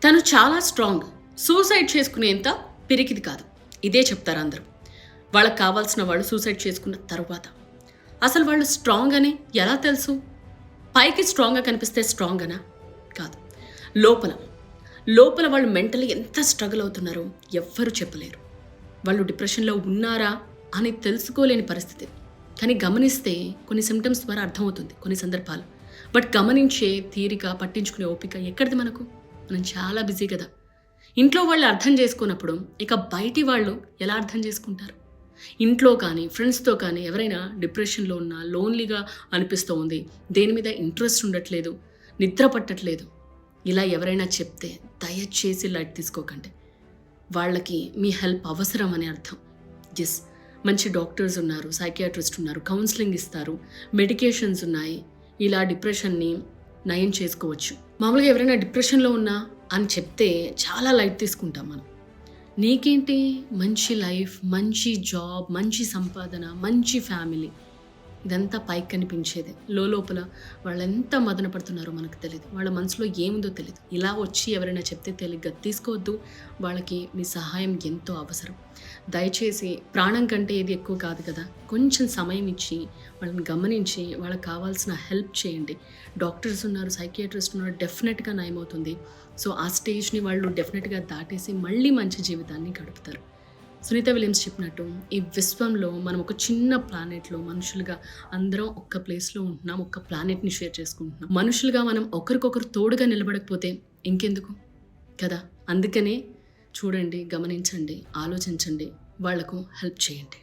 తను చాలా strong, suicide చేసుకునేంత పిరికిది కాదు. ఇదే చెప్తారు అందరూ. వాళ్ళకి కావాల్సిన వాళ్ళు సూసైడ్ చేసుకున్న తరువాత అసలు వాళ్ళు స్ట్రాంగ్ అని ఎలా తెలుసు? పైకి స్ట్రాంగ్గా కనిపిస్తే స్ట్రాంగ్ అనా? కాదు. లోపల లోపల వాళ్ళు మెంటలీ ఎంత స్ట్రగుల్ అవుతున్నారో ఎవ్వరూ చెప్పలేరు. వాళ్ళు డిప్రెషన్లో ఉన్నారా అని తెలుసుకోలేని పరిస్థితి. కానీ గమనిస్తే కొన్ని సిమ్టమ్స్ ద్వారా అర్థమవుతుంది కొన్ని సందర్భాలు. బట్ గమనించే తీరిక, పట్టించుకునే ఓపిక ఎక్కడిది మనకు? మనం చాలా బిజీ కదా. ఇంట్లో వాళ్ళు అర్థం చేసుకున్నప్పుడు ఇక బయటి వాళ్ళు ఎలా అర్థం చేసుకుంటారు? ఇంట్లో కానీ ఫ్రెండ్స్తో కానీ ఎవరైనా డిప్రెషన్లో ఉన్నా, లోన్లీగా అనిపిస్తూ ఉంది, దేని మీద ఇంట్రెస్ట్ ఉండట్లేదు, నిద్ర పట్టట్లేదు, ఇలా ఎవరైనా చెప్తే దయచేసి లైట్ తీసుకోకండి. వాళ్ళకి మీ హెల్ప్ అవసరం అని అర్థం. ఎస్, మంచి డాక్టర్స్ ఉన్నారు, సైకియాట్రిస్ట్ ఉన్నారు, కౌన్సిలింగ్ ఇస్తారు, మెడికేషన్స్ ఉన్నాయి. ఇలా డిప్రెషన్ని నయం చేసుకోవచ్చు. మామూలుగా ఎవరైనా డిప్రెషన్లో ఉన్నా అని చెప్తే చాలా లైట్ తీసుకుంటాం మనం. నీకేంటి, మంచి లైఫ్, మంచి జాబ్, మంచి సంపాదన, మంచి ఫ్యామిలీ, ఇదంతా పైకి కనిపించేదే. లోపల వాళ్ళు ఎంత మదన పడుతున్నారో మనకు తెలియదు, వాళ్ళ మనసులో ఏముందో తెలియదు. ఇలా వచ్చి ఎవరైనా చెప్తే తేలిగ్గా తీసుకోవద్దు. వాళ్ళకి మీ సహాయం ఎంతో అవసరం. దయచేసి ప్రాణం కంటే ఏది ఎక్కువ కాదు కదా, కొంచెం సమయం ఇచ్చి వాళ్ళని గమనించి వాళ్ళకి కావాల్సిన హెల్ప్ చేయండి. డాక్టర్స్ ఉన్నారు, సైకియాట్రిస్ట్ ఉన్నారు, డెఫినెట్గా నయమవుతుంది. సో ఆ స్టేజ్ని వాళ్ళు డెఫినెట్గా దాటేసి మళ్ళీ మంచి జీవితాన్ని గడుపుతారు. సునీత విలియమ్స్ చెప్పినట్టు ఈ విశ్వంలో మనం ఒక చిన్న ప్లానెట్లో మనుషులుగా అందరం ఒక్క ప్లేస్లో ఉంటున్నాం, ఒక్క ప్లానెట్ని షేర్ చేసుకుంటున్నాం. మనుషులుగా మనం ఒకరికొకరు తోడుగా నిలబడకపోతే ఇంకెందుకు కదా. అందుకనే చూడండి, గమనించండి, ఆలోచించండి, వాళ్లకు హెల్ప్ చేయండి.